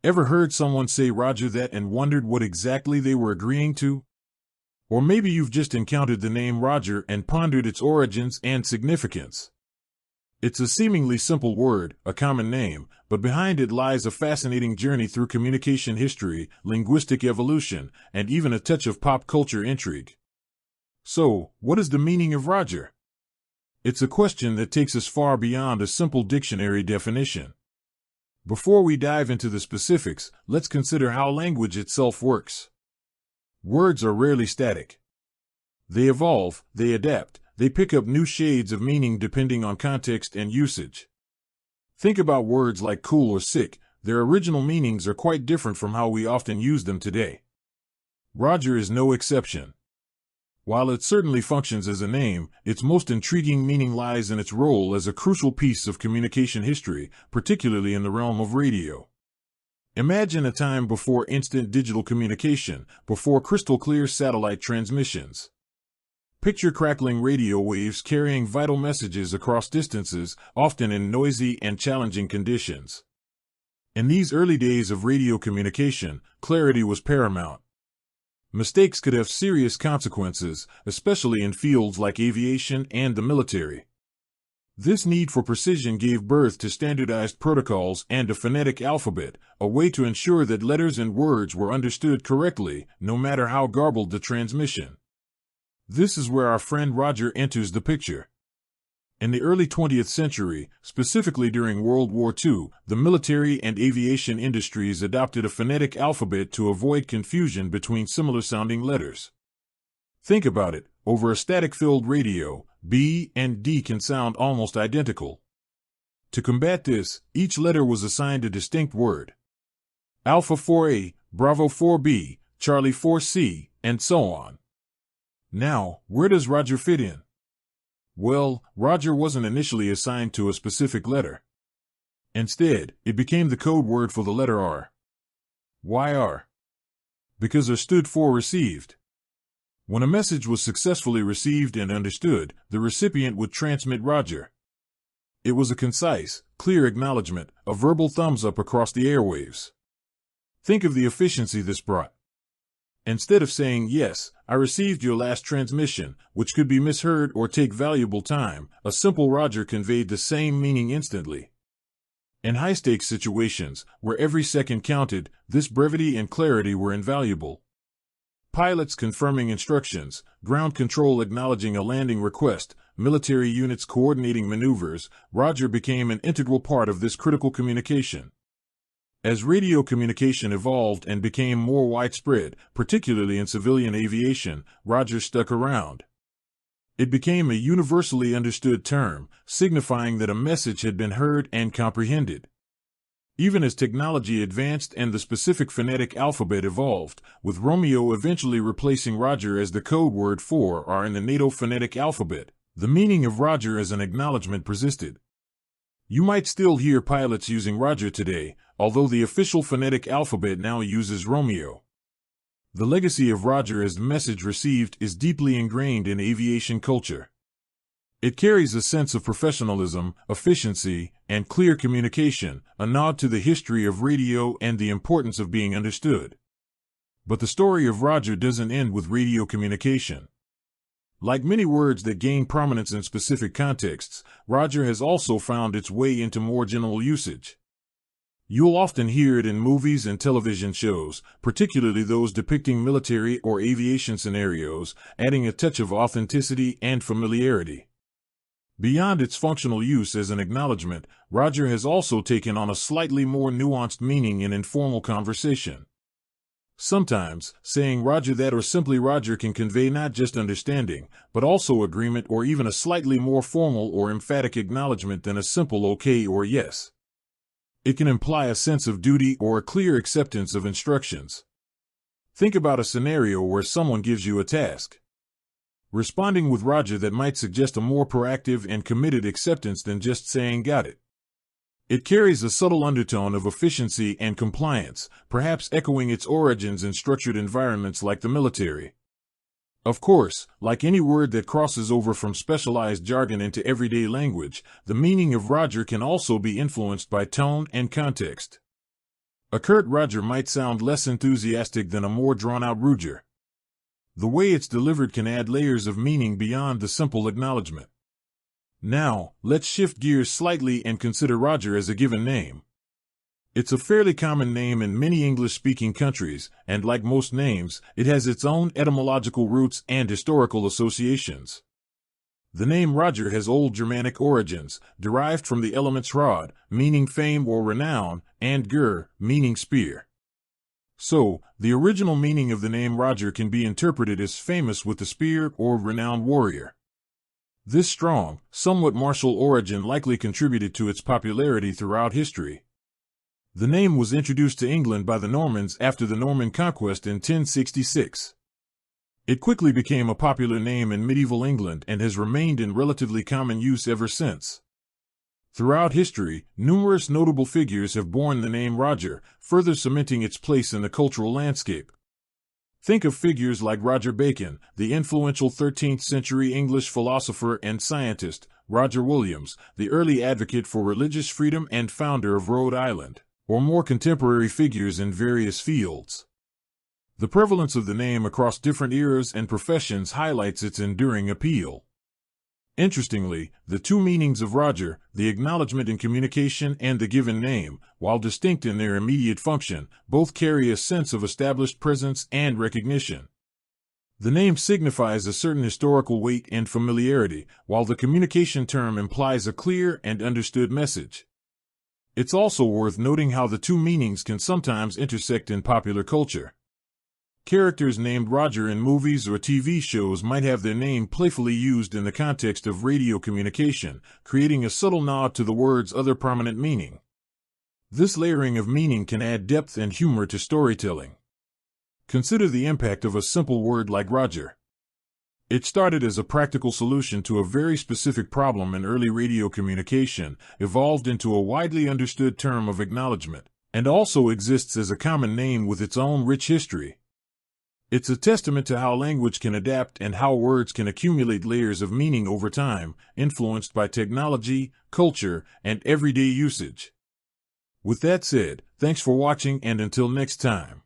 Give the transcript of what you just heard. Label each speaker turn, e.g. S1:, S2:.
S1: Ever heard someone say Roger that and wondered what exactly they were agreeing to? Or maybe you've just encountered the name Roger and pondered its origins and significance. It's a seemingly simple word, a common name, but behind it lies a fascinating journey through communication history, linguistic evolution, and even a touch of pop culture intrigue. So, what is the meaning of Roger? It's a question that takes us far beyond a simple dictionary definition. Before we dive into the specifics, let's consider how language itself works. Words are rarely static. They evolve, they adapt, they pick up new shades of meaning depending on context and usage. Think about words like cool or sick. Their original meanings are quite different from how we often use them today. Roger is no exception. While it certainly functions as a name, its most intriguing meaning lies in its role as a crucial piece of communication history, particularly in the realm of radio. Imagine a time before instant digital communication, before crystal-clear satellite transmissions. Picture crackling radio waves carrying vital messages across distances, often in noisy and challenging conditions. In these early days of radio communication, clarity was paramount. Mistakes could have serious consequences, especially in fields like aviation and the military. This need for precision gave birth to standardized protocols and a phonetic alphabet, a way to ensure that letters and words were understood correctly, no matter how garbled the transmission. This is where our friend Roger enters the picture. In the early 20th century, specifically during World War II, the military and aviation industries adopted a phonetic alphabet to avoid confusion between similar-sounding letters. Think about it, over a static-filled radio, B and D can sound almost identical. To combat this, each letter was assigned a distinct word. Alpha 4A, Bravo 4B, Charlie 4C, and so on. Now, where does Roger fit in? Well, Roger wasn't initially assigned to a specific letter. Instead, it became the code word for the letter R. Why R? Because R stood for received. When a message was successfully received and understood, the recipient would transmit Roger. It was a concise, clear acknowledgement, a verbal thumbs up across the airwaves. Think of the efficiency this brought. Instead of saying, "Yes, I received your last transmission," which could be misheard or take valuable time, a simple Roger conveyed the same meaning instantly. In high-stakes situations, where every second counted, this brevity and clarity were invaluable. Pilots confirming instructions, ground control acknowledging a landing request, military units coordinating maneuvers, Roger became an integral part of this critical communication. As radio communication evolved and became more widespread, particularly in civilian aviation, Roger stuck around. It became a universally understood term, signifying that a message had been heard and comprehended. Even as technology advanced and the specific phonetic alphabet evolved, with Romeo eventually replacing Roger as the code word for R in the NATO phonetic alphabet, the meaning of Roger as an acknowledgement persisted. You might still hear pilots using Roger today, although the official phonetic alphabet now uses Romeo. The legacy of Roger as the message received is deeply ingrained in aviation culture. It carries a sense of professionalism, efficiency, and clear communication, a nod to the history of radio and the importance of being understood. But the story of Roger doesn't end with radio communication. Like many words that gain prominence in specific contexts, Roger has also found its way into more general usage. You'll often hear it in movies and television shows, particularly those depicting military or aviation scenarios, adding a touch of authenticity and familiarity. Beyond its functional use as an acknowledgement, Roger has also taken on a slightly more nuanced meaning in informal conversation. Sometimes, saying Roger that or simply Roger can convey not just understanding, but also agreement or even a slightly more formal or emphatic acknowledgement than a simple okay or yes. It can imply a sense of duty or a clear acceptance of instructions. Think about a scenario where someone gives you a task. Responding with Roger that might suggest a more proactive and committed acceptance than just saying got it. It carries a subtle undertone of efficiency and compliance, perhaps echoing its origins in structured environments like the military. Of course, like any word that crosses over from specialized jargon into everyday language, the meaning of Roger can also be influenced by tone and context. A curt Roger might sound less enthusiastic than a more drawn-out Roger. The way it's delivered can add layers of meaning beyond the simple acknowledgement. Now, let's shift gears slightly and consider Roger as a given name. It's a fairly common name in many English-speaking countries, and like most names, it has its own etymological roots and historical associations. The name Roger has old Germanic origins, derived from the elements rod, meaning fame or renown, and ger, meaning spear. So, the original meaning of the name Roger can be interpreted as famous with the spear or renowned warrior. This strong, somewhat martial origin likely contributed to its popularity throughout history. The name was introduced to England by the Normans after the Norman conquest in 1066. It quickly became a popular name in medieval England and has remained in relatively common use ever since. Throughout history, numerous notable figures have borne the name Roger, further cementing its place in the cultural landscape. Think of figures like Roger Bacon, the influential 13th-century English philosopher and scientist, Roger Williams, the early advocate for religious freedom and founder of Rhode Island, or more contemporary figures in various fields. The prevalence of the name across different eras and professions highlights its enduring appeal. Interestingly, the two meanings of Roger, the acknowledgement in communication and the given name, while distinct in their immediate function, both carry a sense of established presence and recognition. The name signifies a certain historical weight and familiarity, while the communication term implies a clear and understood message. It's also worth noting how the two meanings can sometimes intersect in popular culture. Characters named Roger in movies or TV shows might have their name playfully used in the context of radio communication, creating a subtle nod to the word's other prominent meaning. This layering of meaning can add depth and humor to storytelling. Consider the impact of a simple word like Roger. It started as a practical solution to a very specific problem in early radio communication, evolved into a widely understood term of acknowledgement, and also exists as a common name with its own rich history. It's a testament to how language can adapt and how words can accumulate layers of meaning over time, influenced by technology, culture, and everyday usage. With that said, thanks for watching, and until next time.